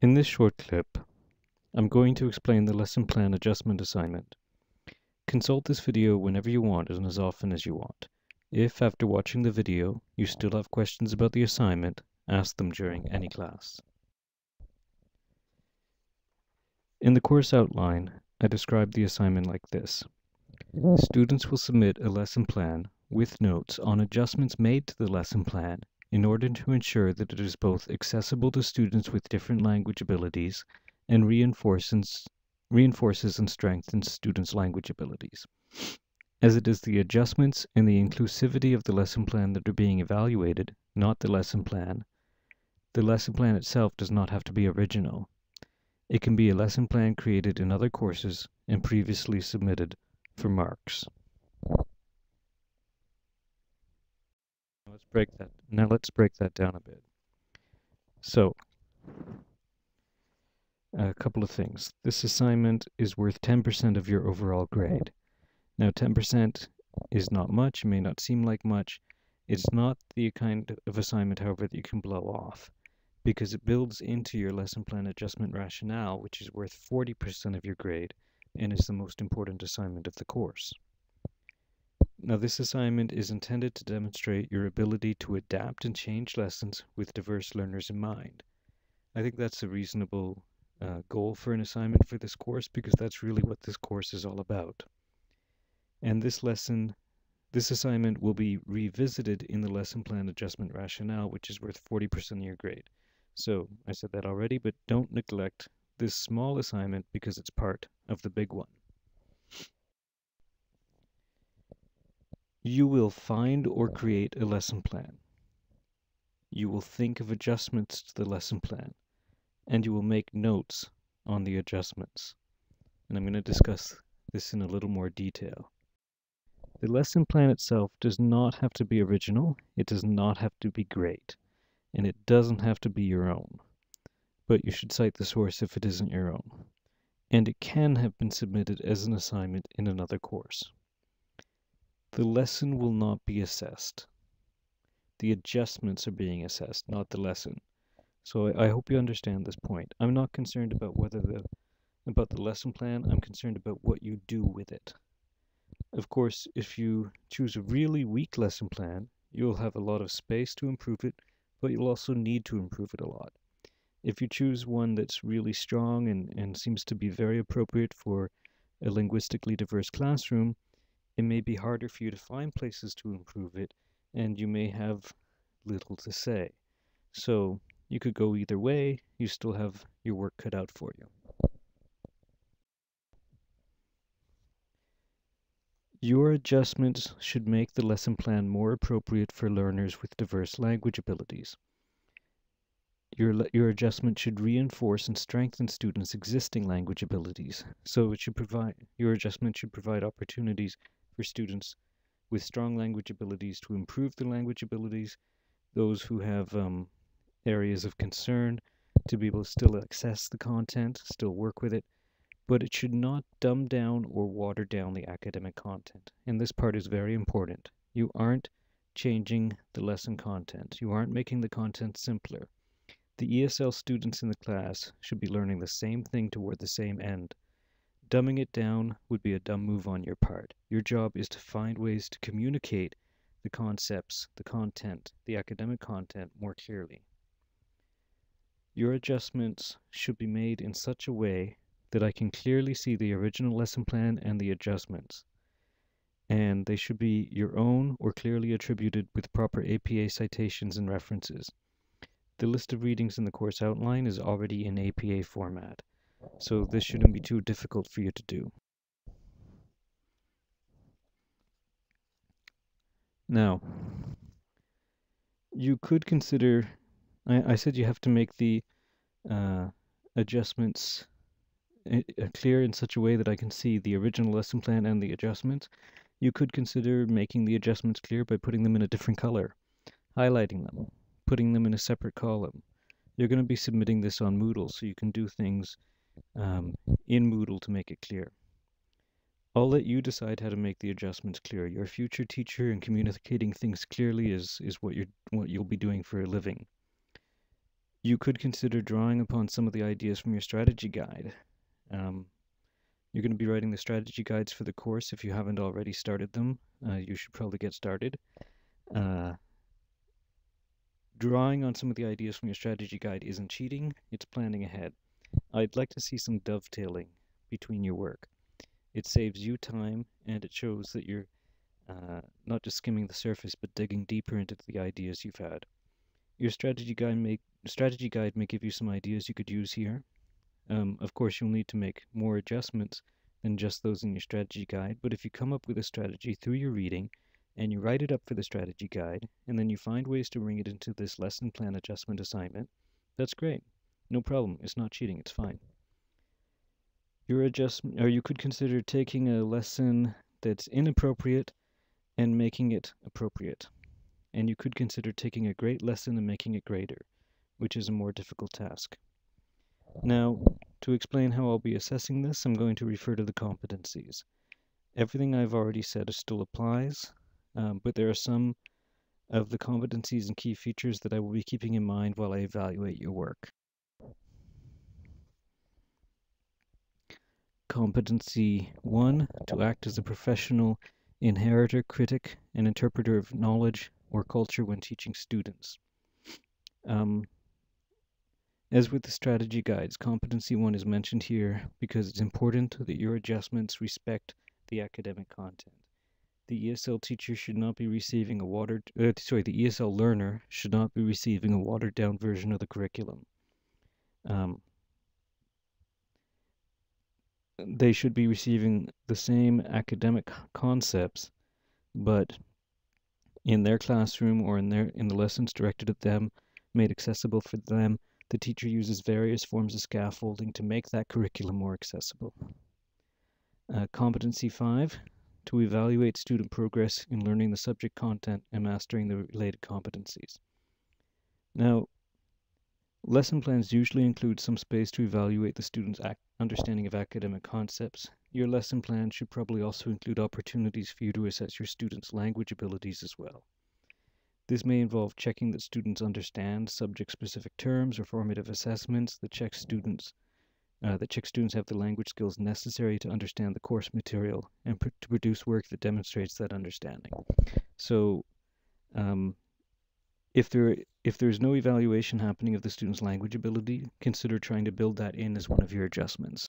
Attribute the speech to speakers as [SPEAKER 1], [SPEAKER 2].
[SPEAKER 1] In this short clip, I'm going to explain the lesson plan adjustment assignment. Consult this video whenever you want and as often as you want. If, after watching the video, you still have questions about the assignment, ask them during any class. In the course outline, I described the assignment like this. Students will submit a lesson plan with notes on adjustments made to the lesson plan in order to ensure that it is both accessible to students with different language abilities and reinforces and strengthens students' language abilities. As it is the adjustments and the inclusivity of the lesson plan that are being evaluated, not the lesson plan itself does not have to be original. It can be a lesson plan created in other courses and previously submitted for marks. Let's break that down a bit. So, a couple of things. This assignment is worth 10% of your overall grade. Now, 10% is not much, it may not seem like much. It's not the kind of assignment, however, that you can blow off, because it builds into your lesson plan adjustment rationale, which is worth 40% of your grade and is the most important assignment of the course. Now, this assignment is intended to demonstrate your ability to adapt and change lessons with diverse learners in mind. I think that's a reasonable goal for an assignment for this course, because that's really what this course is all about. And this assignment will be revisited in the lesson plan adjustment rationale, which is worth 40% of your grade. So I said that already, but don't neglect this small assignment because it's part of the big one. You will find or create a lesson plan. You will think of adjustments to the lesson plan, and you will make notes on the adjustments. And I'm going to discuss this in a little more detail. The lesson plan itself does not have to be original, it does not have to be great, and it doesn't have to be your own. But you should cite the source if it isn't your own. And it can have been submitted as an assignment in another course. The lesson will not be assessed. The adjustments are being assessed, not the lesson. So I hope you understand this point. I'm not concerned about the lesson plan, I'm concerned about what you do with it. Of course, if you choose a really weak lesson plan, you'll have a lot of space to improve it, but you'll also need to improve it a lot. If you choose one that's really strong and seems to be very appropriate for a linguistically diverse classroom, it may be harder for you to find places to improve it, and you may have little to say. So you could go either way, you still have your work cut out for you. Your adjustments should make the lesson plan more appropriate for learners with diverse language abilities. Your adjustment should reinforce and strengthen students' existing language abilities. So your adjustment should provide opportunities for students with strong language abilities to improve their language abilities, those who have areas of concern to be able to still access the content, still work with it, but it should not dumb down or water down the academic content. And this part is very important. You aren't changing the lesson content. You aren't making the content simpler. The ESL students in the class should be learning the same thing toward the same end. Dumbing it down would be a dumb move on your part. Your job is to find ways to communicate the concepts, the content, the academic content more clearly. Your adjustments should be made in such a way that I can clearly see the original lesson plan and the adjustments. And they should be your own or clearly attributed with proper APA citations and references. The list of readings in the course outline is already in APA format, so this shouldn't be too difficult for you to do. Now, you could consider, I said you have to make the adjustments clear in such a way that I can see the original lesson plan and the adjustments. You could consider making the adjustments clear by putting them in a different color, highlighting them, putting them in a separate column. You're going to be submitting this on Moodle, so you can do things in Moodle to make it clear. I'll let you decide how to make the adjustments clear. You're a future teacher, and communicating things clearly is what you'll be doing for a living. You could consider drawing upon some of the ideas from your strategy guide. You're going to be writing the strategy guides for the course. If you haven't already started them, you should probably get started. Drawing on some of the ideas from your strategy guide isn't cheating, it's planning ahead. I'd like to see some dovetailing between your work. It saves you time, and it shows that you're not just skimming the surface, but digging deeper into the ideas you've had. Your strategy guide may give you some ideas you could use here. Of course, you'll need to make more adjustments than just those in your strategy guide, but if you come up with a strategy through your reading, and you write it up for the strategy guide, and then you find ways to bring it into this lesson plan adjustment assignment, that's great. No problem. It's not cheating. It's fine. You could consider taking a lesson that's inappropriate and making it appropriate. And you could consider taking a great lesson and making it greater, which is a more difficult task. Now, to explain how I'll be assessing this, I'm going to refer to the competencies. Everything I've already said still applies, but there are some of the competencies and key features that I will be keeping in mind while I evaluate your work. Competency 1, to act as a professional inheritor, critic, and interpreter of knowledge or culture when teaching students. As with the strategy guides, competency 1 is mentioned here because it's important that your adjustments respect the academic content. The ESL teacher should not be receiving the ESL learner should not be receiving a watered down version of the curriculum. They should be receiving the same academic concepts, but in their classroom or in the lessons directed at them, made accessible for them, the teacher uses various forms of scaffolding to make that curriculum more accessible. Competency 5, to evaluate student progress in learning the subject content and mastering the related competencies. Now, lesson plans usually include some space to evaluate the student's understanding of academic concepts. Your lesson plan should probably also include opportunities for you to assess your students' language abilities as well. This may involve checking that students understand subject-specific terms or formative assessments that check students have the language skills necessary to understand the course material and to produce work that demonstrates that understanding. So, if there's no evaluation happening of the student's language ability, consider trying to build that in as one of your adjustments.